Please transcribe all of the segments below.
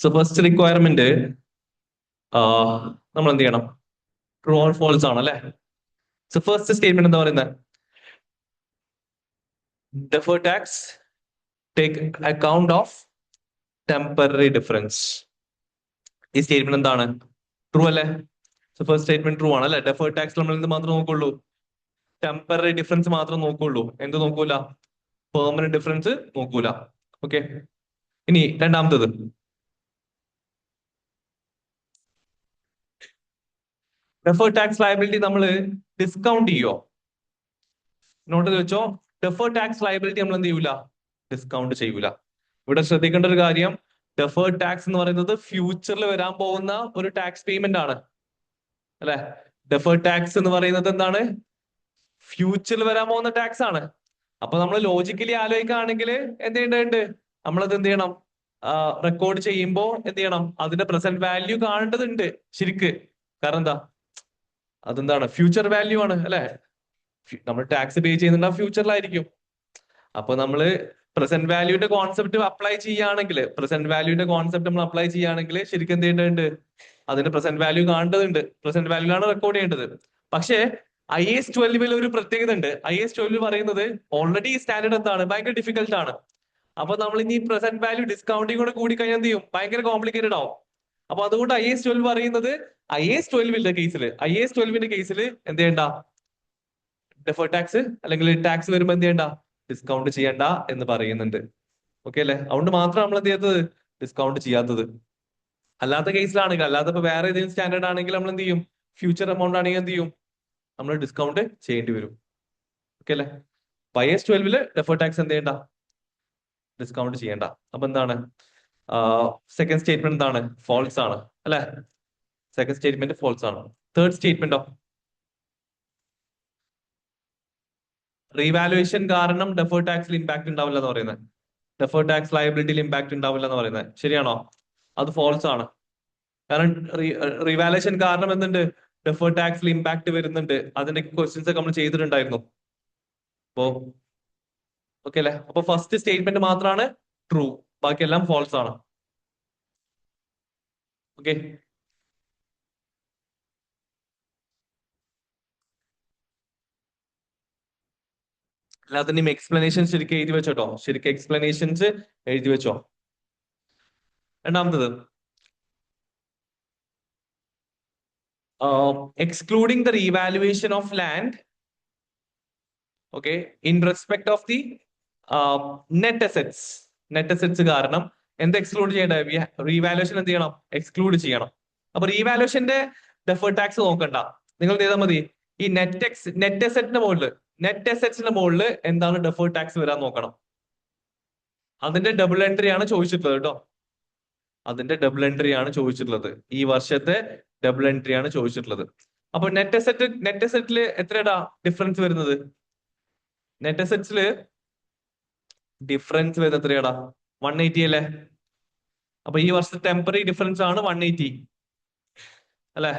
So first requirement നമ്മൾ എന്ത് ചെയ്യണം? ട്രൂ ഓർ ഫോൾസ് ആണ് അല്ലെ? സോ ഫസ്റ്റ് സ്റ്റേറ്റ്മെന്റ് എന്താ പറയുന്നത്? Deferred tax take account of temporary difference. ഈ സ്റ്റേറ്റ്മെന്റ് എന്താണ്? ട്രൂ അല്ലേ? സോ ഫസ്റ്റ് സ്റ്റേറ്റ്മെന്റ് ട്രൂ ആണ് അല്ലെ? ഡെഫേർഡ് ടാക്സ് നമ്മൾ എന്ത് മാത്രം നോക്കുള്ളൂ? ടെമ്പററി ഡിഫറൻസ് മാത്രം നോക്കുള്ളൂ. എന്ത് നോക്കൂല? പെർമനന്റ് ഡിഫറൻസ് നോക്കൂല. ഓക്കെ, ഇനി രണ്ടാമത്തത് ഡെഫേർഡ് ടാക്സ് ലയബിലിറ്റി നമ്മൾ ഡിസ്കൗണ്ട് ചെയ്യോ? നോട്ട് വെച്ചോ, ഡെഫേർഡ് ടാക്സ് ലയബിലിറ്റി നമ്മൾ എന്ത് ചെയ്യൂല? ഡിസ്കൗണ്ട് ചെയ്യൂല. ഇവിടെ ശ്രദ്ധിക്കേണ്ട ഒരു കാര്യം, ഡെഫേർഡ് ടാക്സ് എന്ന് പറയുന്നത് ഫ്യൂച്ചറിൽ വരാൻ പോകുന്ന ഒരു ടാക്സ് പേയ്മെന്റ് ആണ് അല്ലെ? ഡെഫേർഡ് ടാക്സ് എന്ന് പറയുന്നത് എന്താണ്? ഫ്യൂച്ചറിൽ വരാൻ പോകുന്ന ടാക്സ് ആണ്. അപ്പൊ നമ്മൾ ലോജിക്കലി ആലോചിക്കുകയാണെങ്കിൽ എന്ത് ചെയ്യേണ്ടതുണ്ട്? നമ്മളത് എന്ത് ചെയ്യണം? റെക്കോർഡ് ചെയ്യുമ്പോൾ എന്ത് ചെയ്യണം? അതിന്റെ പ്രസന്റ് വാല്യൂ കാണേണ്ടതുണ്ട് ശരിക്ക്. കാരണം എന്താ? അതെന്താണ്? ഫ്യൂച്ചർ വാല്യൂ ആണ് അല്ലെ? നമ്മൾ ടാക്സ് പേ ചെയ്യുന്നുണ്ട് ഫ്യൂച്ചറിലായിരിക്കും. അപ്പൊ നമ്മള് പ്രസന്റ് വാല്യൂന്റെ കോൺസെപ്റ്റ് അപ്ലൈ ചെയ്യുകയാണെങ്കിൽ, നമ്മൾ അപ്ലൈ ചെയ്യുകയാണെങ്കിൽ ശരിക്കും എന്ത് ചെയ്യേണ്ടതുണ്ട്? അതിന്റെ പ്രസന്റ് വാല്യൂ കാണേണ്ടതുണ്ട്. പ്രസന്റ് വാല്യൂ ആണ് റെക്കോർഡ് ചെയ്യേണ്ടത്. പക്ഷേ IAS 12 ഒരു പ്രത്യേകത ഉണ്ട്. IAS 12 പറയുന്നത് ഓൾറെഡി ഈ സ്റ്റാൻഡേർഡ് എന്താണ്? ഭയങ്കര ഡിഫിക്കൽട്ട് ആണ്. അപ്പൊ നമ്മൾ ഇനി പ്രസന്റ് വാല്യൂ ഡിസ്കൗണ്ടിങ് കൂടെ കൂടി കഴിഞ്ഞാൽ എന്ത് ചെയ്യും? ഭയങ്കര കോംപ്ലിക്കേറ്റഡ് ആവും. അപ്പൊ അതുകൊണ്ട് IAS 12 പറയുന്നത്, IAS 12 കേസിൽ എന്ത് ചെയ്യണ്ട? ഡെഫേർഡ് ടാക്സ് അല്ലെങ്കിൽ ടാക്സ് വരുമ്പോൾ എന്ത് ചെയ്യണ്ട? ഡിസ്കൗണ്ട് ചെയ്യണ്ട എന്ന് പറയുന്നുണ്ട്. ഓക്കെ അല്ലെ? അതുകൊണ്ട് മാത്രം നമ്മൾ എന്ത് ചെയ്യാത്തത്? ഡിസ്കൗണ്ട് ചെയ്യാത്തത്. അല്ലാത്ത കേസിലാണെങ്കിൽ, അല്ലാതെ ഇപ്പൊ വേറെ ഏതെങ്കിലും സ്റ്റാൻഡേർഡ് ആണെങ്കിൽ നമ്മൾ എന്ത് ചെയ്യും? ഫ്യൂച്ചർ എമൗണ്ട് ആണെങ്കിൽ എന്ത് ചെയ്യും? നമ്മൾ ഡിസ്കൗണ്ട് ചെയ്യേണ്ടി വരും. ഓക്കെ അല്ലെ? IAS 12 ഡെഫേർഡ് ടാക്സ് എന്ത് ചെയ്യണ്ട? ഡിസ്കൗണ്ട് ചെയ്യണ്ട. അപ്പൊ എന്താണ്? സെക്കൻഡ് സ്റ്റേറ്റ്മെന്റ് എന്താണ്? ഫോൾസ് ആണ് അല്ലെ? സെക്കൻഡ് സ്റ്റേറ്റ്മെന്റ് ഫോൾസ് ആണ്. തേർഡ് സ്റ്റേറ്റ്മെന്റോ? റീവാലുവേഷൻ കാരണം ഡെഫേർഡ് ടാക്സിൽ ഇമ്പാക്ട് ഉണ്ടാവില്ല എന്ന് പറയുന്നത്. ഡെഫേർഡ് ടാക്സ് ലയബിലിറ്റിയിൽ ഇമ്പാക്ട് ഉണ്ടാവില്ല എന്ന് പറയുന്നത് ശരിയാണോ? അത് ഫോൾസ് ആണ്. കാരണം റീവാലുവേഷൻ കാരണം എന്തുണ്ട്? ഡെഫേർഡ് ടാക്സിൽ ഇമ്പാക്ട് വരുന്നുണ്ട്. അതിന്റെ ക്വസ്റ്റ്യൻസ് ഒക്കെ നമ്മൾ ചെയ്തിട്ടുണ്ടായിരുന്നു. അപ്പോ ഓക്കെ അല്ലെ? അപ്പൊ ഫസ്റ്റ് സ്റ്റേറ്റ്മെന്റ് മാത്രമാണ് ട്രൂ, ബാക്കിയെല്ലാം ഫോൾസ് ആണ്. ഓക്കെ, എല്ലാത്തിന്റെയും എക്സ്പ്ലനേഷൻ ശരിക്കും എഴുതി വെച്ചോട്ടോ. ശരിക്കും എക്സ്പ്ലനേഷൻസ് എഴുതി വെച്ചോ. രണ്ടാമത്തത്, excluding the revaluation of land, okay, in respect of the net assets. Net assets കാരണം എന്ത് എക്സ്ക്ലൂഡ് ചെയ്യേണ്ടത്? റീവാലുവേഷൻ എന്ത് ചെയ്യണം? എക്സ്ക്ലൂഡ് ചെയ്യണം. അപ്പൊ റീവാലുവേഷന്റെ ഡെഫേർഡ് ടാക്സ് നോക്കണ്ട. നിങ്ങൾ എന്ത് ചെയ്താൽ മതി? ഈ നെറ്റ് അസെറ്റ്സിന്റെ മുകളിൽ എന്താണ് ഡെഫേർഡ് ടാക്സ് വരാൻ നോക്കണം. അതിന്റെ ഡബിൾ എൻട്രി ആണ് ചോദിച്ചിട്ടുള്ളത് കേട്ടോ. അതിന്റെ ഡബിൾ എൻട്രി ആണ് ചോദിച്ചിട്ടുള്ളത്. ഈ വർഷത്തെ ഡബിൾ എൻട്രി ആണ് ചോദിച്ചിട്ടുള്ളത്. അപ്പൊ നെറ്റ് അസെറ്റില് എത്രയാടാ ഡിഫറൻസ് വരുന്നത്? നെറ്റ് അസെറ്റ്സില് ഡിഫറൻസ് വരുന്നത് എത്രയാടാ? 180 അല്ലേ? അപ്പൊ ഈ വർഷത്തെ ടെമ്പററി ഡിഫറൻസ് ആണ് 180 അല്ലെ?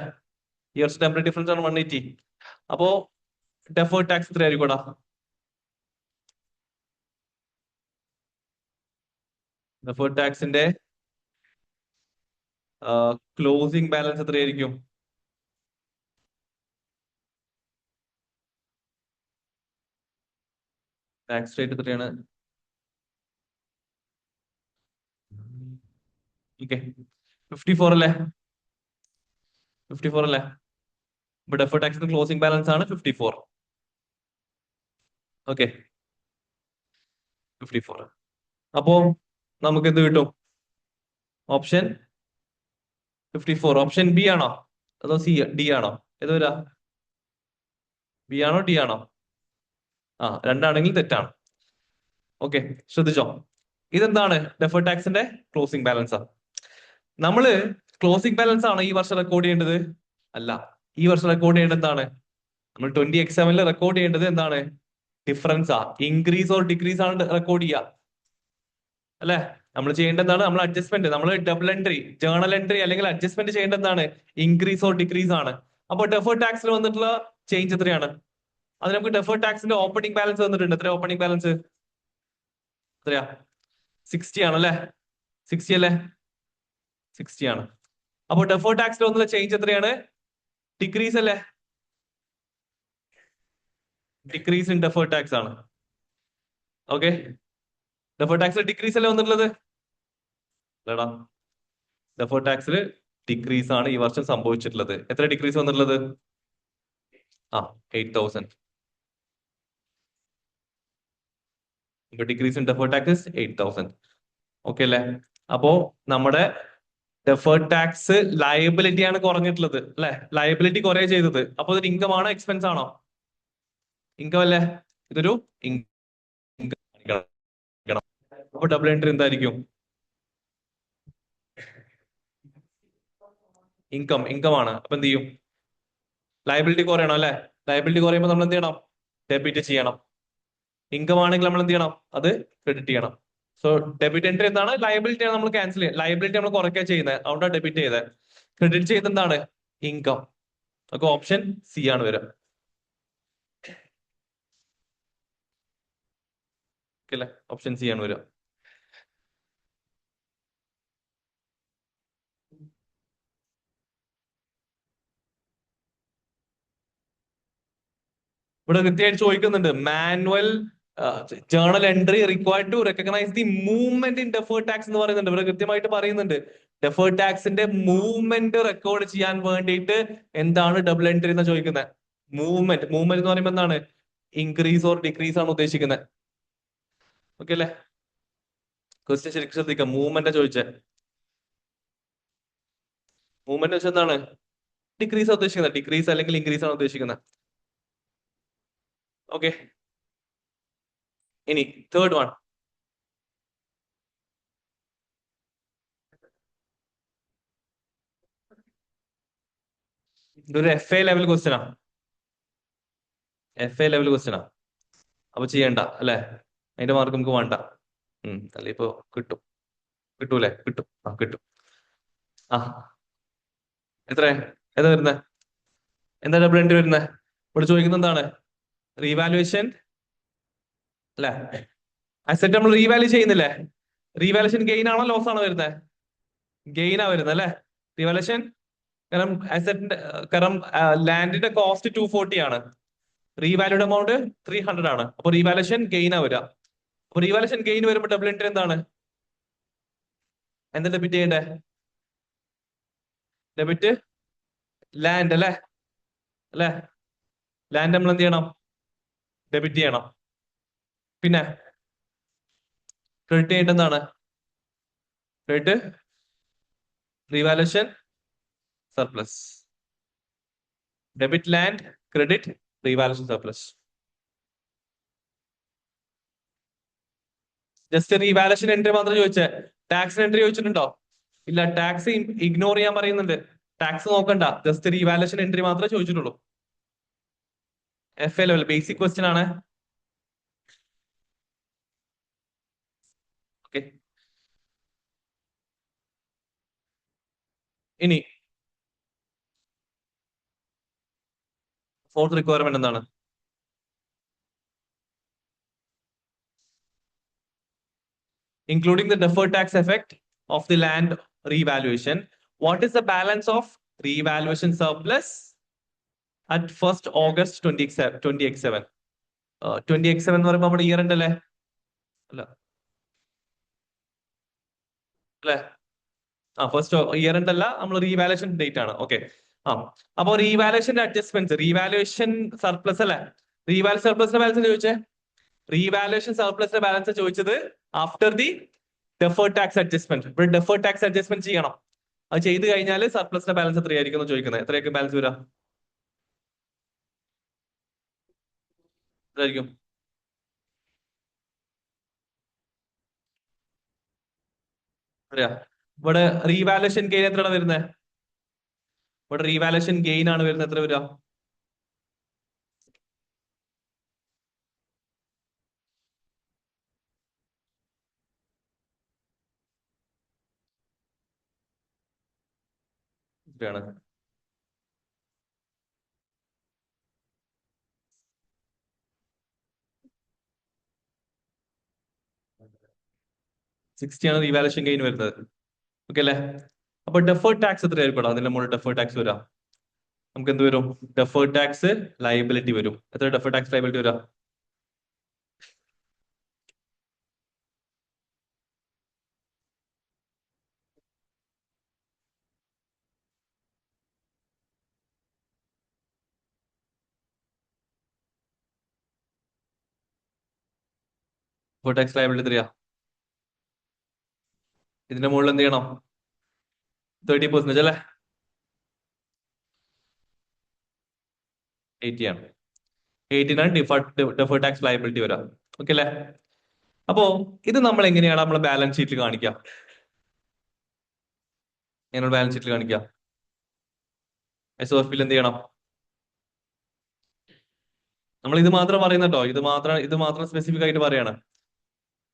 ഈ വർഷത്തെ ടെമ്പററി ഡിഫറൻസ് ആണ് 180. അപ്പോ ഡെഫേർഡ് ടാക്സ് എത്രയായിരിക്കും? ഡെഫേർഡ് ടാക്സിന്റെ ക്ലോസിംഗ് ബാലൻസ് എത്രയായിരിക്കും? ടാക്സ് റേറ്റ് എത്രയാണ്? ഓക്കെ, 54 അല്ലേ? 54 അല്ലേ? ഇപ്പൊ ഡെഫേർഡ് ടാക്സിന്റെ ക്ലോസിംഗ് ബാലൻസ് ആണ് 54. ഓക്കെ, 54. അപ്പോ നമുക്ക് എന്ത് കിട്ടും? ഓപ്ഷൻ 54. ഓപ്ഷൻ ബി ആണോ അതോ ഡി ആണോ? ഏത് വരാ? ബി ആണോ ഡി ആണോ? രണ്ടാണെങ്കിൽ തെറ്റാണ്. ഓക്കെ, ശ്രദ്ധിച്ചോ. ഇതെന്താണ്? ഡെഫേർഡ് ടാക്സിന്റെ ക്ലോസിംഗ് ബാലൻസ്. നമ്മള് ക്ലോസിംഗ് ബാലൻസ് ആണ് ഈ വർഷം റെക്കോർഡ് ചെയ്യേണ്ടത്? അല്ല. ഈ വർഷം റെക്കോർഡ് ചെയ്യേണ്ടത് എന്താണ്? നമ്മൾ 20X7 റെക്കോർഡ് ചെയ്യേണ്ടത് എന്താണ്? ഡിഫറൻസ് ഇൻക്രീസ് ഓർ ഡിക്രീസ് ആണ് റെക്കോർഡ് ചെയ്യുക അല്ലെ? നമ്മൾ ചെയ്യേണ്ടതാണ്, നമ്മൾ അഡ്ജസ്റ്റ്മെന്റ്, നമ്മൾ ഡബിൾ എൻട്രി, ജേണൽ എൻട്രി അല്ലെങ്കിൽ അഡ്ജസ്റ്റ്മെന്റ് ചെയ്യേണ്ടത് എന്താണ്? ഇൻക്രീസ് ഓർ ഡിക്രീസ് ആണ്. അപ്പൊ ഡെഫേർഡ് ടാക്സിൽ വന്നിട്ടുള്ള ചേഞ്ച് എത്രയാണ്? അത് നമുക്ക് ഡെഫേർഡ് ടാക്സിന്റെ ഓപ്പണിംഗ് ബാലൻസ് വന്നിട്ടുണ്ട്. എത്ര ഓപ്പണിംഗ് ബാലൻസ്? എത്രയാ? 60 ആണല്ലേ? 60 അല്ലേ? 60 ആണ്. അപ്പോൾ ഡെഫേർഡ് ടാക്സിൽ വന്നുള്ള ചേഞ്ച് എത്രയാണ്? ഡിക്രീസ് അല്ലേ? ഡിക്രീസ് ഇൻ ഡെഫേർഡ് ടാക്സ് ആണ്. ഓക്കെ, ഡെഫേർഡ് ടാക്സിൽ ഡിക്രീസ് അല്ലേ വന്നിട്ടുള്ളത്? ഡെഫേർഡ് ടാക്സിൽ ഡിക്രീസ് ആണ് ഈ വർഷം സംഭവിച്ചിട്ടുള്ളത്. എത്ര ഡിക്രീസ് വന്നിട്ടുള്ളത്? 8,000. Decrease in deferred tax 8,000. Okay അല്ലേ? അപ്പോ നമ്മുടെ ഡെഫേർഡ് ടാക്സ് ലയബിലിറ്റി ആണ് കുറഞ്ഞിട്ടുള്ളത് അല്ലെ? ലയബിലിറ്റി കുറേ ചെയ്തത്. അപ്പൊ ഇതൊരു ഇൻകം ആണോ എക്സ്പെൻസ് ആണോ? ഇൻകം അല്ലേ? ഇതൊരു ഇൻകം. അപ്പൊ ഡബിൾ എൻട്രി എന്തായിരിക്കും? ഇൻകം ആണ്. അപ്പൊ എന്ത് ചെയ്യും? ലയബിലിറ്റി കുറയണം അല്ലെ? ലയബിലിറ്റി കുറയുമ്പോൾ നമ്മൾ എന്ത് ചെയ്യണം? ഡെബിറ്റ് ചെയ്യണം. ഇൻകം ആണെങ്കിൽ നമ്മൾ എന്ത് ചെയ്യണം? അത് ക്രെഡിറ്റ് ചെയ്യണം. സോ ഡെബിറ്റ് എൻട്രി എന്താണ്? ലയബിലിറ്റി ആണ് നമ്മൾ ക്യാൻസൽ ചെയ്യുക. ലയബിലിറ്റി നമ്മൾ കുറയ്ക്കുക ചെയ്യുന്നത്, അതുകൊണ്ടാണ് ഡെബിറ്റ് ചെയ്തത്. ക്രെഡിറ്റ് ചെയ്ത് എന്താണ്? ഇൻകം. ഒക്കെ ഓപ്ഷൻ സി ആണ് വരിക. അല്ലേ? ഓപ്ഷൻ സി ആണ് വരിക. ഇവിടെ കൃത്യമായിട്ട് ചോദിക്കുന്നുണ്ട്, manual journal entry required to recognise the movement in deferred tax എന്ന് പറയുന്നുണ്ട്. ഇവിടെ കൃത്യമായിട്ട് പറയുന്നുണ്ട്, ഡെഫേർഡ് ടാക്സിന്റെ മൂവ്മെന്റ് റെക്കോർഡ് ചെയ്യാൻ വേണ്ടിയിട്ട് എന്താണ് ഡബിൾ എൻട്രി എന്ന് ചോദിക്കുന്നത്. മൂവ്മെന്റ് എന്ന് പറയുമ്പോൾ എന്താണ്? ഇൻക്രീസ് ഓർ ഡിക്രീസ് ആണ് ഉദ്ദേശിക്കുന്നത്. ഓക്കെ അല്ലേ? ക്വസ്റ്റ്യൻ ശരിക്കും ശ്രദ്ധിക്കാം. മൂവ്മെന്റ് ചോദിച്ചേ. മൂവ്മെന്റ് വെച്ചാൽ എന്താണ്? ഡിക്രീസ് ഉദ്ദേശിക്കുന്നത്. ഡിക്രീസ് അല്ലെങ്കിൽ ഇൻക്രീസ് ആണ് ഉദ്ദേശിക്കുന്നത്. ഓക്കെ, ഇനി തേർഡ് വൺ. ഇതൊരു FA ലെവൽ ക്വസ്റ്റ്യൻ ആണ്. FA ലെവൽ ക്വസ്റ്റ്യൻ ആണ്. അപ്പൊ ചെയ്യണ്ട അല്ലെ? അതിന്റെ മാർക്ക് നമുക്ക് വേണ്ട. അല്ലെ ഇപ്പൊ കിട്ടൂലേ? കിട്ടും. കിട്ടും. എത്ര ഏതാ വരുന്നത്? എന്താ ഡബിൾ എൻട്രി വരുന്നത്? ഇവിടെ ചോദിക്കുന്നത് എന്താണ്? റീവാലുവേഷൻ അല്ലെ? അസെറ്റ് നമ്മൾ റീവാല്യൂ ചെയ്യുന്നില്ലേ? റീവാലുവേഷൻ ഗെയിൻ ആണോ ലോസ് ആണോ വരുന്നത്? ഗെയിൻ ആ വരുന്നത് അല്ലെ? റീവാലുവേഷൻ, കാരണം ലാൻഡിന്റെ കോസ്റ്റ് 240 ആണ്, റീവാല്യൂഡ് എമൗണ്ട് 300 ആണ്. അപ്പൊ റീവാലുവേഷൻ ഗെയിൻ ആ വരിക. അപ്പൊ റീവാലുവേഷൻ ഗെയിൻ വരുമ്പോൾ ഡബിൾ എൻട്രി എന്താണ്? എന്താ ഡെബിറ്റ് ചെയ്യണ്ടേ? ഡെബിറ്റ് ലാൻഡ് അല്ലെ? ലാൻഡ് നമ്മൾ എന്ത് ചെയ്യണം? ഡെബിറ്റ് ചെയ്യണം. പിന്നെ ക്രെഡിറ്റ് ചെയ്യേണ്ട എന്താണ്? Credit revaluation surplus. Debit land, credit revaluation surplus. Just revaluation entry മാത്രം ചോദിച്ചേ. ടാക്സ് എൻട്രി ചോദിച്ചിട്ടുണ്ടോ? ഇല്ല, ടാക്സ് ഇഗ്നോർ ചെയ്യാൻ പറയുന്നുണ്ട്. ടാക്സ് നോക്കണ്ട, ജസ്റ്റ് റീവാലുവേഷൻ എൻട്രി മാത്രമേ ചോദിച്ചിട്ടുള്ളൂ. FA ലെവൽ ബേസിക് ക്വസ്റ്റ്യൻ ആണ്. ഓക്കെ, ഇനി ഫോർത്ത് റിക്വയർമെന്റ് എന്താണ്? Including the deferred tax effect of the land revaluation, what is the balance of revaluation surplus at 1st August 2027? 2027 എന്ന് പറയുമ്പോൾ നമ്മുടെ ഇയർ എൻഡ് അല്ലേ? അല്ലേ? First year end അല്ല, നമ്മൾ റീവാലുവേഷൻ ഡേറ്റ് ആണ്. ഓക്കെ, അപ്പൊ റീവാലുവേഷന്റെ അഡ്ജസ്റ്റ്മെന്റ്, റീവാലുവേഷൻ സർപ്ലസ് അല്ലെ? റീവാലുവേഷൻ സർപ്ലസിന്റെ ബാലൻസ് ചോദിച്ചേ. റീവാലുവേഷൻ സർപ്ലസിന്റെ ബാലൻസ് ചോദിച്ചത് after the deferred tax adjustment. ഇവിടെ ഡെഫേർഡ് ടാക്സ് അഡ്ജസ്റ്റ്മെന്റ് ചെയ്യണം. അത് ചെയ്ത് കഴിഞ്ഞാൽ സർപ്ലസിന്റെ ബാലൻസ് എത്രയായിരിക്കും എന്ന് ചോദിക്കുന്നത്. എത്രയൊക്കെ ബാലൻസ് വരാം? എത്രയായിരിക്കും? ഇവിടെ റീവാലുവേഷൻ ഗെയിൻ എത്രയാണ് വരുന്നത്? ഇവിടെ റീവാലുവേഷൻ ഗെയിൻ ആണ് വരുന്നത്. എത്ര വരിക? എത്രയാണ്? 60 ആണ് റീവാലുവേഷൻ ഗെയിൻ വരുന്നത്. ഓക്കെ അല്ലേ? അപ്പൊ ഡെഫേർഡ് ടാക്സ് എത്രയായിരിക്കും അതിന്റെ മുകളിൽ ഡെഫേർഡ് ടാക്സ് വരാം? നമുക്ക് എന്ത് വരും? ഡെഫേർഡ് ടാക്സ് ലയബിലിറ്റി വരും. എത്ര ഡെഫേർഡ് ടാക്സ് ലയബിലിറ്റി വരാം? ഡെഫേർഡ് ടാക്സ് ലയബിലിറ്റി എത്രയാ? ഇതിന്റെ മുകളിൽ എന്ത് ചെയ്യണം? 30% അല്ലേ? 80 ആണ്. 80 ഡെഫേർഡ് ടാക്സ് ലയബിലിറ്റി വരാം. ഓക്കെ അല്ലേ? അപ്പോ ഇത് നമ്മൾ എങ്ങനെയാണ് നമ്മളെ ബാലൻസ് ഷീറ്റിൽ കാണിക്കുക? എങ്ങനെ ബാലൻസ് ഷീറ്റിൽ കാണിക്കുക? SOFL എന്ത് ചെയ്യണം? നമ്മൾ ഇത് മാത്രം പറയുന്നട്ടോ, ഇത് മാത്രം സ്പെസിഫിക് ആയിട്ട് പറയാണ്.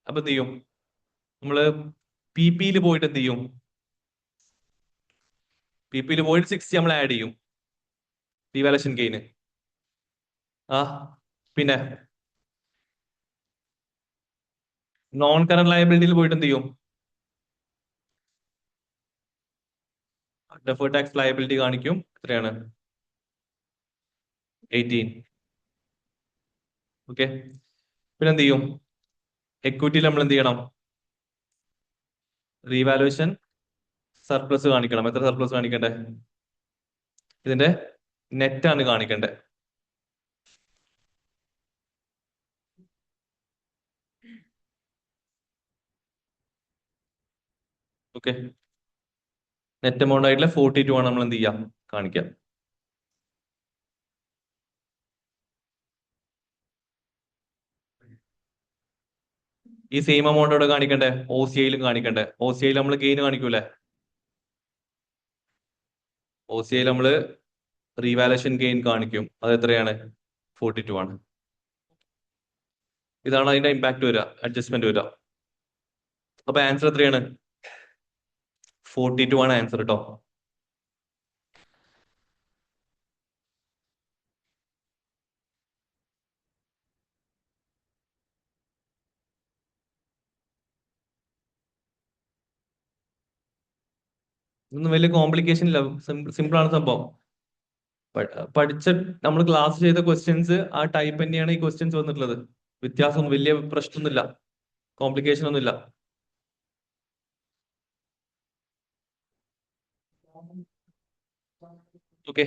അപ്പൊ എന്ത് ചെയ്യും? നമ്മള് PPയിൽ പോയിട്ട് എന്ത് ചെയ്യും? PPയിൽ പോയിട്ട് 60 നമ്മൾ ആഡ് ചെയ്യും, റീവാലുവേഷൻ ഗെയിന്. ആ പിന്നെ നോൺ കറന്റ് ലയബിലിറ്റിയിൽ പോയിട്ട് എന്ത് ചെയ്യും? ഡെഫേർഡ് ടാക്സ് ലയബിലിറ്റി കാണിക്കും. എത്രയാണ്? 18. ഓക്കെ. പിന്നെ എന്ത് ചെയ്യും? എക്വിറ്റിയിൽ നമ്മൾ എന്ത് ചെയ്യണം? റീവാലുവേഷൻ സർപ്ലസ് കാണിക്കണം. എത്ര സർപ്ലസ് കാണിക്കണ്ടേ? ഇതിന്റെ നെറ്റ് ആണ് കാണിക്കണ്ടേ. ഓക്കെ. നെറ്റ് എമൗണ്ട് ആയിട്ടുള്ള 42 ആണ് നമ്മൾ എന്ത് ചെയ്യാം? കാണിക്കാം. ഈ സെയിം എമൗണ്ട് ഇവിടെ കാണിക്കണ്ടേ? OCIയിലും കാണിക്കണ്ടേ? OCIയിൽ നമ്മൾ ഗെയിൻ കാണിക്കൂലേ? OCIയിൽ നമ്മൾ റീവാലുവേഷൻ ഗെയിൻ കാണിക്കും. അത് എത്രയാണ്? 42 ആണ്. ഇതാണ് അതിന്റെ ഇമ്പാക്ട് വരിക, അഡ്ജസ്റ്റ്മെന്റ് വരിക. അപ്പൊ ആൻസർ എത്രയാണ്? 42 ആണ് ആൻസർ കേട്ടോ. ഇതൊന്നും വലിയ കോംപ്ലിക്കേഷൻ ഇല്ല, സിമ്പിൾ ആണ് സംഭവം. പഠിച്ച നമ്മൾ ക്ലാസ് ചെയ്ത ക്വസ്റ്റ്യൻസ് ആ ടൈപ്പ് തന്നെയാണ് ഈ ക്വസ്റ്റ്യൻസ് വന്നിട്ടുള്ളത്. വ്യത്യാസം വലിയ പ്രശ്നമൊന്നുമില്ല, കോംപ്ലിക്കേഷൻ ഒന്നുമില്ല. ഓക്കെ.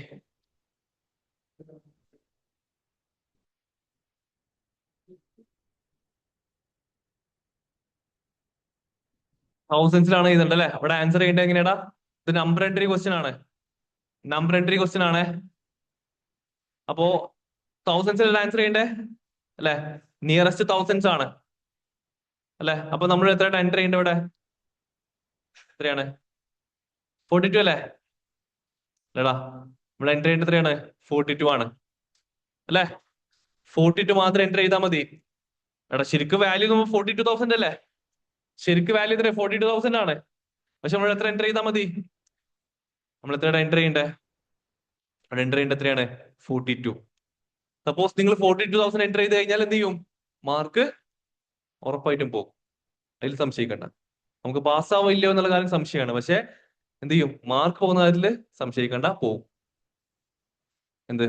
തൗസൻഡ്സിലാണ് എഴുതേണ്ടത് അല്ലെ? അവിടെ ആൻസർ ചെയ്യേണ്ടത് എങ്ങനെയാടാ? ഇത് നമ്പർ എൻട്രി ക്വസ്റ്റ്യൻ ആണ്. നമ്പർ എൻട്രി ക്വസ്റ്റ്യൻ ആണ്. അപ്പോ തൗസൻഡ്സിൽ ആൻസർ ചെയ്യണ്ടേ അല്ലെ? നിയറസ്റ്റ് തൗസൻഡ്സ് ആണ് അല്ലെ? അപ്പൊ നമ്മൾ എത്ര എൻട്രി ചെയ്യേണ്ടത് ഇവിടെ? എത്രയാണ്? 42 അല്ലേ? അല്ലേടാ, നമ്മൾ എൻട്രി ചെയ്യേണ്ടത് എത്രയാണ്? 42 ആണ് അല്ലെ? 42 മാത്രം എൻട്രി ചെയ്താൽ മതി. എടാ ശരിക്കും വാല്യൂ 42,000 അല്ലേ? ശരിക്കും വാല്യൂ എത്ര? 42,000 ആണ്. പക്ഷെ നമ്മൾ എത്ര എൻട്രി ചെയ്താൽ മതി? നമ്മൾ എത്രയാണ് എൻട്രി ചെയ്യണ്ടേ? അവിടെ എൻട്രി ചെയ്യേണ്ടത് എത്രയാണ്? 42. സപ്പോസ് നിങ്ങൾ 42,000 എൻട്രി ചെയ്ത് കഴിഞ്ഞാൽ എന്ത് ചെയ്യും? മാർക്ക് ഉറപ്പായിട്ടും പോകും, അതിൽ സംശയിക്കണ്ട. നമുക്ക് പാസ്സാവോ ഇല്ലയോ എന്നുള്ള കാര്യം സംശയമാണ്, പക്ഷെ എന്ത് ചെയ്യും? മാർക്ക് പോകുന്ന കാര്യത്തിൽ സംശയിക്കണ്ട, പോകും. എന്ത്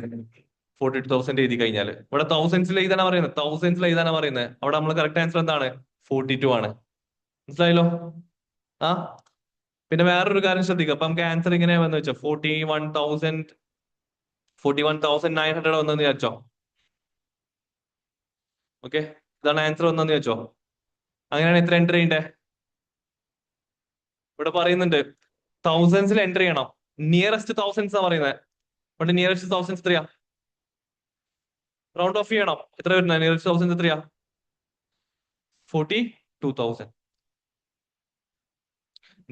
42,000 എഴുതി കഴിഞ്ഞാൽ ഇവിടെ തൗസൻഡ്സിൽ എഴുതാനാ പറയുന്നത്, തൗസൻഡ്സിൽ എഴുതാനാ പറയുന്നത്. അവിടെ നമ്മൾ കറക്റ്റ് ആൻസർ എന്താണ്? 42 ആണ്. മനസ്സിലായല്ലോ? ആ പിന്നെ വേറൊരു കാര്യം ശ്രദ്ധിക്കുക. അപ്പൊ നമുക്ക് ആൻസർ ഇങ്ങനെ വന്നു വെച്ചോ, 41,900 വന്നെന്ന് വിചാരിച്ചോ. ഓക്കെ, ഇതാണ് ആൻസർ വന്നെന്ന് വെച്ചോ. അങ്ങനെയാണ് എത്ര എൻട്രി ചെയ്യണ്ടേ? ഇവിടെ പറയുന്നുണ്ട് തൗസൻഡ്സിൽ എൻട്രി ചെയ്യണം. നിയറസ്റ്റ് തൗസൻഡ്സ് ആ പറയുന്നത്. ഇവിടെ നിയറസ്റ്റ് തൗസൻഡ്സ് എത്രയാ? റൗണ്ട് ഓഫ് ചെയ്യണം. എത്ര വരുന്നത് നിയറസ്റ്റ് തൗസൻഡ്സ് എത്രയാ? 42,000.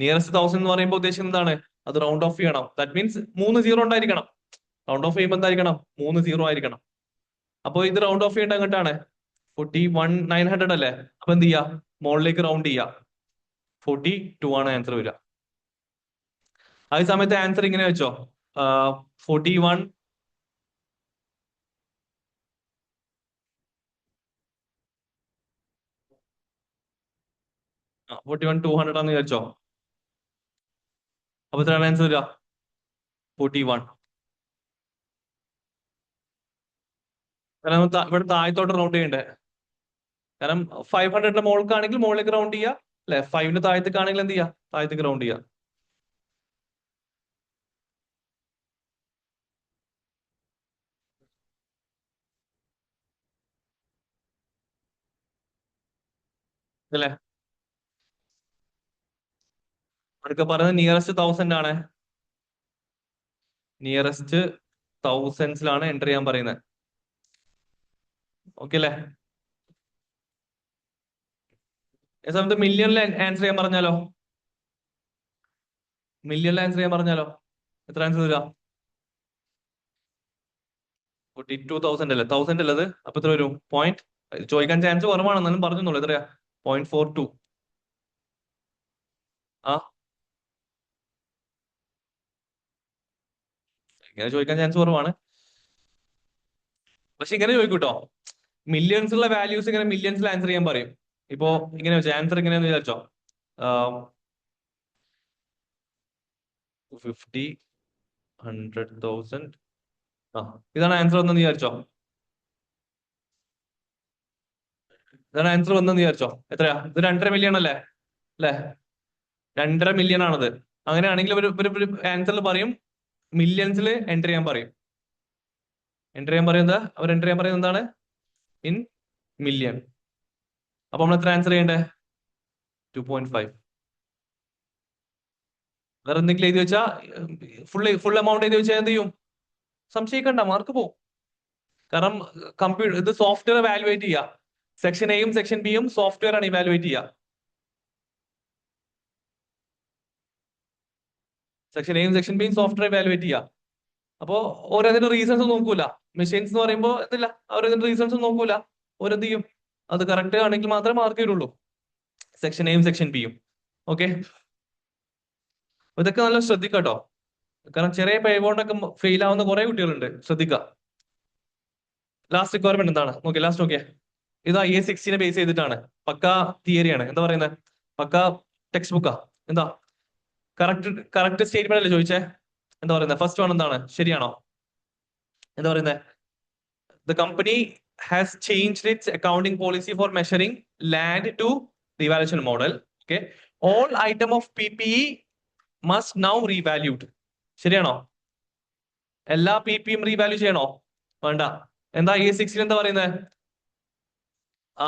നിയറസ്റ്റ് തൗസൻഡ് എന്ന് പറയുമ്പോൾ ഉദ്ദേശിക്കുന്നത് എന്താണ്? അത് റൗണ്ട് ഓഫ് ചെയ്യണം. ദാറ്റ് മീൻസ് 3 സീറോ ഉണ്ടായിരിക്കണം. റൗണ്ട് ഓഫ് ചെയ്യുമ്പോൾ എന്തായിരിക്കണം? 3 സീറോ ആയിരിക്കണം. അപ്പൊ ഇത് റൗണ്ട് ഓഫ് ചെയ്യേണ്ട അങ്ങോട്ടാണ്. 41,900 അല്ലേ? അപ്പൊ എന്ത് ചെയ്യാ? മുകളിലേക്ക് റൗണ്ട് ചെയ്യാ. 42 ആണ് ആൻസർ വരിക. അതേ സമയത്ത് ആൻസർ ഇങ്ങനെ വെച്ചോ, 41 41,200 ആണെന്ന് വിചാരിച്ചോ. അപ്പൊ എത്രയാണ് ആൻസർ വരിക? 41. കാരണം ഇവിടെ താഴത്തോട്ട് റൗണ്ട് ചെയ്യണ്ടേ, കാരണം 500ന്റെ മുകൾക്കാണെങ്കിൽ മുകളിലേക്ക് റൗണ്ട് ചെയ്യുക, അല്ലെ? 5ന്റെ താഴത്തേക്കാണെങ്കിൽ എന്ത് ചെയ്യുക? താഴത്തേക്ക് റൗണ്ട് ചെയ്യുക. അല്ലേ? അടുക്ക പറയുന്നത് നിയറസ്റ്റ് 1000 ആണ്. നിയറസ്റ്റ് തൗസൻഡ്സിലാണ് എൻ്റർ ചെയ്യാൻ പറയുന്നത്. ഓക്കെ അല്ലേ? ഈ സമയത്ത് മില്യണിൽ ആൻസർ ചെയ്യാൻ പറഞ്ഞാലോ? മില്യണിൽ ആൻസർ ചെയ്യാൻ പറഞ്ഞാലോ എത്ര ആൻസർ വരിക? 42,000 അല്ലേ? 1000 അല്ലത്? അപ്പൊ എത്ര വരും? പോയിന്റ്. ചോദിക്കാൻ ചാൻസ് കുറവാണെന്നാലും പറഞ്ഞോളൂ. എത്രയാ? 0.42. ആ, ഇങ്ങനെ ചോദിക്കാൻ ചാൻസ് കുറവാണ്. പക്ഷെ ഇങ്ങനെ ചോദിക്കൂട്ടോ, മില്യൺസ് ഉള്ള വാല്യൂസ് ഇങ്ങനെ മില്യൺസിൽ ആൻസർ ചെയ്യാൻ പറയും. ഇപ്പോ ഇങ്ങനെ വെച്ചോ, ആൻസർ ഇങ്ങനെയാന്ന് വിചാരിച്ചോ, 50, 100,000. ആ, ഇതാണ് ആൻസർ വന്നെന്ന് വിചാരിച്ചോ. ഇതാണ് ആൻസർ വന്നെന്ന് വിചാരിച്ചോ. എത്രയാ ഇത്? 2.5 മില്യൺ അല്ലേ? അല്ലേ? 2.5 മില്യൺ ആണത്. അങ്ങനെയാണെങ്കിൽ ഒരു ആൻസറിൽ പറയും മില്യൺസിൽ എൻ്റർ ചെയ്യാൻ പറയും. എൻ്റർ ചെയ്യാൻ പറയുന്നത്, അവർ എൻ്റർ ചെയ്യാൻ പറയുന്നത് എന്താണ്? In million. അപ്പൊ നമ്മൾ എത്ര ആൻസർ ചെയ്യണ്ടേ? 2.5. വേറെ എന്തെങ്കിലും എഴുതി വെച്ചാ, ഫുൾ എമൗണ്ട് എഴുതി വെച്ചാൽ എന്ത് ചെയ്യും? സംശയിക്കണ്ട, മാർക്ക് പോകും. കാരണം ഇത് സോഫ്റ്റ്വെയർ വാലുവേറ്റ് ചെയ്യുക. സെക്ഷൻ എയും സെക്ഷൻ ബിയും സോഫ്റ്റ്വെയർ ആണ് ഇവാലുവേറ്റ് ചെയ്യുക. സെക്ഷൻ എയും സെക്ഷൻ ബിയും സോഫ്റ്റ്വെയർ വാലുവേറ്റ് ചെയ്യുക. അപ്പോ ഓരോന്നിന്റെ റീസൺസ് നോക്കൂല. മെഷീൻസ് എന്ന് പറയുമ്പോൾ എന്തില്ല, അവരതിന്റെ റീസൺസ് നോക്കൂല. ഓരെന്ത് ചെയ്യും? അത് കറക്റ്റ് ആണെങ്കിൽ മാത്രമേ മാർക്ക് തരുള്ളൂ. സെക്ഷൻ എയും സെക്ഷൻ ബിയും. ഓക്കെ, ഇതൊക്കെ നല്ല ശ്രദ്ധിക്കാട്ടോ. കാരണം ചെറിയ പേയ്കൊണ്ടൊക്കെ ഫെയിൽ ആവുന്ന കുറെ കുട്ടികളുണ്ട്, ശ്രദ്ധിക്കുക. ലാസ്റ്റ് റിക്വയർമെന്റ് എന്താണ് നോക്കിയ? ലാസ്റ്റ് നോക്കിയേ, ഇത് IA-60 ബേസ് ചെയ്തിട്ടാണ്. പക്ക തിയറിയാണ്. എന്താ പറയുന്നത്? പക്ക ടെക്സ്റ്റ് ബുക്കാ. എന്താ കറക്റ്റ് സ്റ്റേറ്റ്മെന്റ് അല്ലേ ചോദിച്ചേ? എന്താ പറയുന്നത്? ഫസ്റ്റ് വൺ എന്താണ്? ശരിയാണോ? എന്താ പറയുന്നത്? The company has changed its accounting policy for measuring land to revaluation model. Okay, all item of PPE must now revalued. ശരിയാണോ? എല്ലാ PPയും റീവാല്യൂ ചെയ്യണോ? വേണ്ട. എന്താ IA-60 എന്താ പറയുന്നത്? ആ,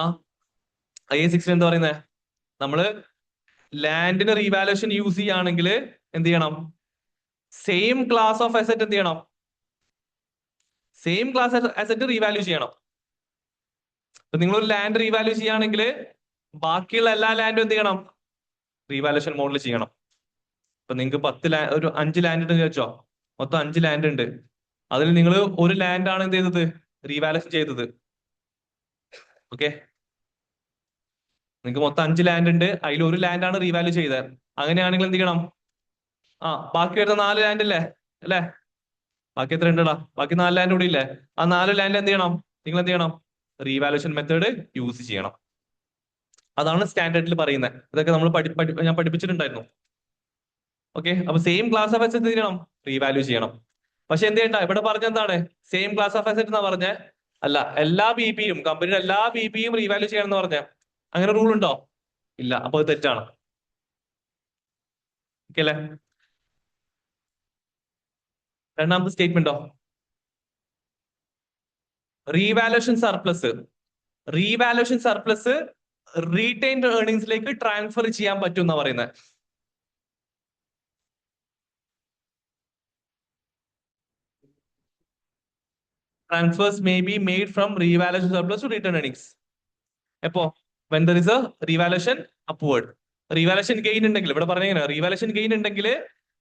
IA-60 എന്താ പറയുന്നത്? നമ്മള് ലാൻഡിന് റീവാലുവേഷൻ യൂസ് ചെയ്യുകയാണെങ്കിൽ എന്ത് ചെയ്യണം? സെയിം ക്ലാസ് ഓഫ് അസറ്റ് എന്ത് ചെയ്യണം? സെയിം ക്ലാസ് അസറ്റ് റീവാല്യൂ ചെയ്യണം. ഇപ്പൊ നിങ്ങൾ ഒരു ലാൻഡ് റീവാല്യൂ ചെയ്യുകയാണെങ്കിൽ ബാക്കിയുള്ള എല്ലാ ലാൻഡും എന്ത് ചെയ്യണം? റീവാലുവേഷൻ മോഡൽ ചെയ്യണം. ഇപ്പൊ നിങ്ങൾക്ക് 5 ലാൻഡ് ഉണ്ട് വെച്ചോ, മൊത്തം 5 ലാൻഡ് ഉണ്ട്. അതിൽ നിങ്ങൾ ഒരു ലാൻഡ് ആണ് എന്ത് ചെയ്തത്? റീവാലുവേഷൻ ചെയ്തത്. ഓക്കെ, നിങ്ങൾക്ക് മൊത്തം 5 ലാൻഡ് ഉണ്ട്, അതിൽ ഒരു ലാൻഡ് ആണ് റീവാല്യൂ ചെയ്തത്. അങ്ങനെയാണെങ്കിൽ എന്ത് ചെയ്യണം? ആ, ബാക്കി വരുന്ന 4 ലാൻഡ് അല്ലേ? അല്ലേ? ബാക്കി എത്ര ഉണ്ടടാ? ബാക്കി 4 ലാൻഡ് കൂടി ഇല്ലേ? ആ 4 ലാൻഡ് എന്ത് ചെയ്യണം? നിങ്ങൾ എന്ത് ചെയ്യണം? റീവാലുവേഷൻ മെത്തേഡ് യൂസ് ചെയ്യണം. അതാണ് സ്റ്റാൻഡേർഡിൽ പറയുന്നത്. ഇതൊക്കെ നമ്മൾ ഞാൻ പഠിപ്പിച്ചിട്ടുണ്ടായിരുന്നു. ഓക്കെ, അപ്പൊ സെയിം ക്ലാസ് ഓഫ് അസറ്റ് എന്ത് ചെയ്യണം? റീവാല്യൂ ചെയ്യണം. പക്ഷെ എന്ത് ചെയ്യണ്ട, ഇവിടെ പറഞ്ഞെന്താണ്? സെയിം ക്ലാസ് ഓഫ് അസറ്റ് എന്നാ പറഞ്ഞേ? അല്ല, എല്ലാ BPയും, കമ്പനിയുടെ എല്ലാ BPയും റീവാല്യൂ ചെയ്യണം എന്ന് പറഞ്ഞ അങ്ങനെ റൂൾ ഉണ്ടോ? ഇല്ല. അപ്പൊ അത് തെറ്റാണ്. ഓക്കെ അല്ലേ? രണ്ടാമത്തെ സ്റ്റേറ്റ്മെന്റോ? Revaluation surplus. Revaluation surplus retained ഏർണിംഗ്സിലേക്ക് ട്രാൻസ്ഫർ ചെയ്യാൻ പറ്റും എന്നാ പറയുന്നത്. Transfers may be made from revaluation surplus to return earnings. എപ്പോ? When there is a revaluation upward. Revaluation gain ഉണ്ടെങ്കിൽ, ഇവിടെ പറഞ്ഞ റീവാലുവേഷൻ ഗെയിൻ ഉണ്ടെങ്കിൽ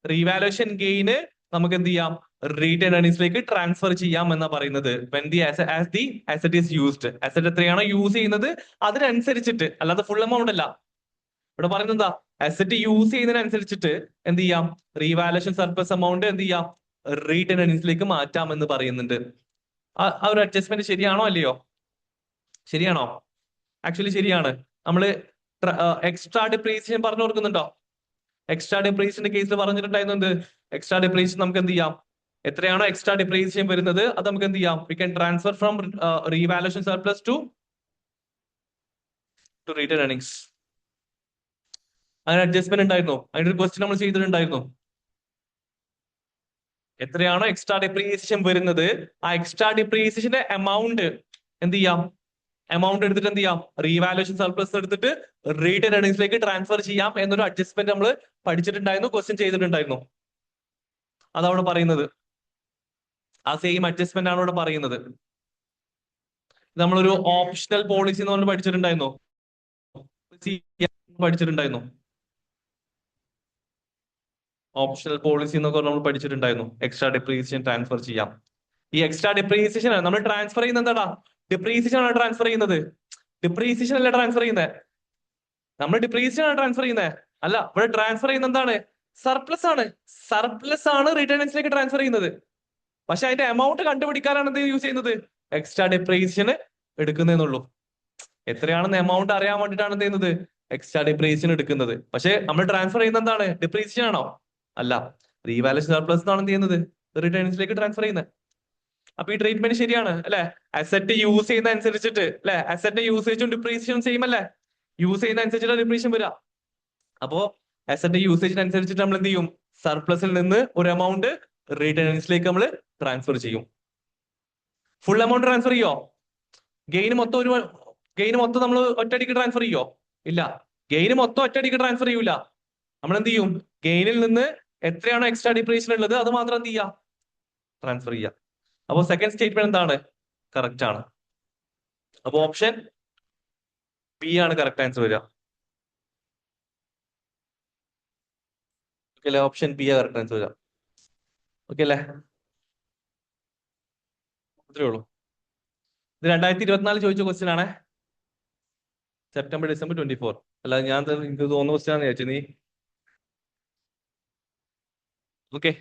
റീവാലുവേഷൻ ഗെയിന് നമുക്ക് എന്ത് ചെയ്യാം? റീറ്റെയിൻ ഏർണിംഗ്സിലേക്ക് ട്രാൻസ്ഫർ ചെയ്യാം എന്നാ പറയുന്നത്. When the as the asset is used. Asset എത്രയാണോ യൂസ് ചെയ്യുന്നത് അതിനനുസരിച്ചിട്ട്, അല്ലാതെ ഫുൾ എമൗണ്ട് അല്ല. ഇവിടെ പറയുന്നത് എന്താ? അസറ്റ് യൂസ് ചെയ്യുന്നതിനനുസരിച്ചിട്ട് എന്ത് ചെയ്യാം? റീവാലുവേഷൻ സർപ്ലസ് എമൗണ്ട് എന്ത് ചെയ്യാം? റീറ്റെയിൻ ഏർണിംഗ്സിലേക്ക് മാറ്റാം എന്ന് പറയുന്നുണ്ട്. ആ ഒരു അഡ്ജസ്റ്റ്മെന്റ് ശരിയാണോ അല്ലയോ? ശരിയാണോ? ആക്ച്വലി ശരിയാണ്. നമ്മള് എക്സ്ട്രാ ഡിപ്രീസിയേഷൻ പറഞ്ഞു കൊടുക്കുന്നുണ്ടോ? എക്സ്ട്രാ ഡിപ്രീസിന്റെ കേസിൽ പറഞ്ഞിട്ടുണ്ടായിരുന്നു എന്ത്? എക്സ്ട്രാ ഡിപ്രീഷൻ നമുക്ക് എന്ത് ചെയ്യാം? എത്രയാണോ എക്സ്ട്രാ ഡിപ്രീസിയേഷൻ വരുന്നത് അത് നമുക്ക് എന്ത് ചെയ്യാം? We can transfer from revaluation surplus to retain earnings. അങ്ങനെ അഡ്ജസ്റ്റ്മെന്റ് ഉണ്ടായിരുന്നു. അതിന്റെ ഒരു ക്വസ്റ്റ്യൻ നമ്മൾ ചെയ്തിട്ടുണ്ടായിരുന്നു. എത്രയാണോ എക്സ്ട്രാ ഡിപ്രീസിയേഷൻ വരുന്നത് ആ എക്സ്ട്രാ ഡിപ്രീസിയേഷന്റെ എമൗണ്ട് എന്ത് ചെയ്യാം? എമൗണ്ട് എടുത്തിട്ട് എന്ത് ചെയ്യാം? റീവാലുവേഷൻ സർപ്ലസ് എടുത്തിട്ട് റീറ്റെയിൻ ഏർണിങ്സിലേക്ക് ട്രാൻസ്ഫർ ചെയ്യാം എന്നൊരു അഡ്ജസ്റ്റ്മെന്റ് നമ്മൾ പഠിച്ചിട്ടുണ്ടായിരുന്നു, ക്വസ്റ്റ്യൻ ചെയ്തിട്ടുണ്ടായിരുന്നു. അതവിടെ പറയുന്നത് ആ സെയിം അഡ്ജസ്റ്റ്മെന്റ് ആണ് ഇവിടെ പറയുന്നത്. നമ്മളൊരു ഓപ്ഷണൽ പോളിസി എന്ന് പറഞ്ഞ് പഠിച്ചിട്ടുണ്ടായിരുന്നു. പഠിച്ചിട്ടുണ്ടായിരുന്നു ഓപ്ഷണൽ പോളിസി എന്നൊക്കെ നമ്മൾ പഠിച്ചിട്ടുണ്ടായിരുന്നു. എക്സ്ട്രാ ഡിപ്രീസിയേഷൻ ട്രാൻസ്ഫർ ചെയ്യാം. ഈ എക്സ്ട്രാ ഡിപ്രീസിയേഷൻ ആണ് നമ്മൾ ട്രാൻസ്ഫർ ചെയ്യുന്നത്. എന്താടാ? ഡിപ്രീസിയേഷൻ ആണ് ട്രാൻസ്ഫർ ചെയ്യുന്നത്. ഡിപ്രീസിയേഷൻ അല്ല ട്രാൻസ്ഫർ ചെയ്യുന്നത്. നമ്മൾ ഡിപ്രീസിയേഷൻ ആണ് ട്രാൻസ്ഫർ ചെയ്യുന്നത്. അല്ല, ഇവിടെ ട്രാൻസ്ഫർ ചെയ്യുന്നത് എന്താണ്? സർപ്ലസ് ആണ്. സർപ്ലസ് ആണ് റിട്ടേൺസിലേക്ക് ട്രാൻസ്ഫർ ചെയ്യുന്നത്. പക്ഷെ അതിന്റെ എമൗണ്ട് കണ്ടുപിടിക്കാനാണ് എന്ത് യൂസ് ചെയ്യുന്നത്? എക്സ്ട്രാ ഡിപ്രീസിയേഷൻ എടുക്കുന്നതെന്നുള്ളൂ. എത്രയാണെന്ന് എമൗണ്ട് അറിയാൻ വേണ്ടിയിട്ടാണ് എന്ത് ചെയ്യുന്നത്? എക്സ്ട്രാ ഡിപ്രീസിയേഷൻ എടുക്കുന്നത്. പക്ഷെ നമ്മൾ ട്രാൻസ്ഫർ ചെയ്യുന്നത് എന്താണ്? ഡിപ്രീസിയേഷൻ ആണോ? അല്ല, റീവാലുവേഷൻ സർപ്ലസ് എന്നാണ് എന്ത് ചെയ്യുന്നത്? റിട്ടേൺസിലേക്ക് ട്രാൻസ്ഫർ ചെയ്യുന്നത്. അപ്പൊ ഈ ട്രീറ്റ്മെന്റ് ശരിയാണ് അല്ലെ? അസറ്റ് യൂസ് ചെയ്യുന്ന അനുസരിച്ചിട്ട് അല്ലെ? അസറ്റിന്റെ യൂസേജും ഡിപ്രീസിയേഷൻ സെയിം അല്ലേ? യൂസ് ചെയ്യുന്ന അനുസരിച്ചിട്ട് ഡിപ്രീഷൻ വരിക. അപ്പോ അസറ്റ് യൂസേജിനനുസരിച്ചിട്ട് നമ്മൾ എന്ത് ചെയ്യും? സർപ്ലസിൽ നിന്ന് ഒരു എമൗണ്ട് റിട്ടേൺസിലേക്ക് നമ്മൾ ട്രാൻസ്ഫർ ചെയ്യും. ഫുൾ എമൗണ്ട് ട്രാൻസ്ഫർ ചെയ്യോ? ഗെയിന് മൊത്തം നമ്മൾ ഒറ്റയടിക്ക് ട്രാൻസ്ഫർ ചെയ്യോ? ഇല്ല, ഗെയിന് മൊത്തം ഒറ്റയടിക്ക് ട്രാൻസ്ഫർ ചെയ്യൂല. നമ്മൾ എന്ത് ചെയ്യും? ഗെയിനിൽ നിന്ന് എത്രയാണോ എക്സ്ട്രാ ഡിപ്രീഷൻ ഉള്ളത് അത് മാത്രം എന്ത് ചെയ്യാം? ട്രാൻസ്ഫർ ചെയ്യാം. അപ്പൊ സെക്കൻഡ് സ്റ്റേറ്റ്മെന്റ് എന്താണ്? കറക്റ്റ് ആണ്. അപ്പൊ ഓപ്ഷൻ ബി ആണ് കറക്റ്റ് ആൻസർ വരിക. ഓക്കെ അല്ലേ? ഓപ്ഷൻ ബി ആണ് കറക്റ്റ് ആൻസർ വരിക. ഓക്കെ അല്ലേ? അത്രേ ഉള്ളൂ. ഇത് 2024 ചോദിച്ച ക്വസ്റ്റ്യൻ ആണ്. September December 24. അല്ലാതെ ഞാൻ എനിക്ക് തോന്നുന്ന ക്വസ്റ്റ്യൻ ആണ് ചോദിച്ചത് നീ. ഓക്കെ.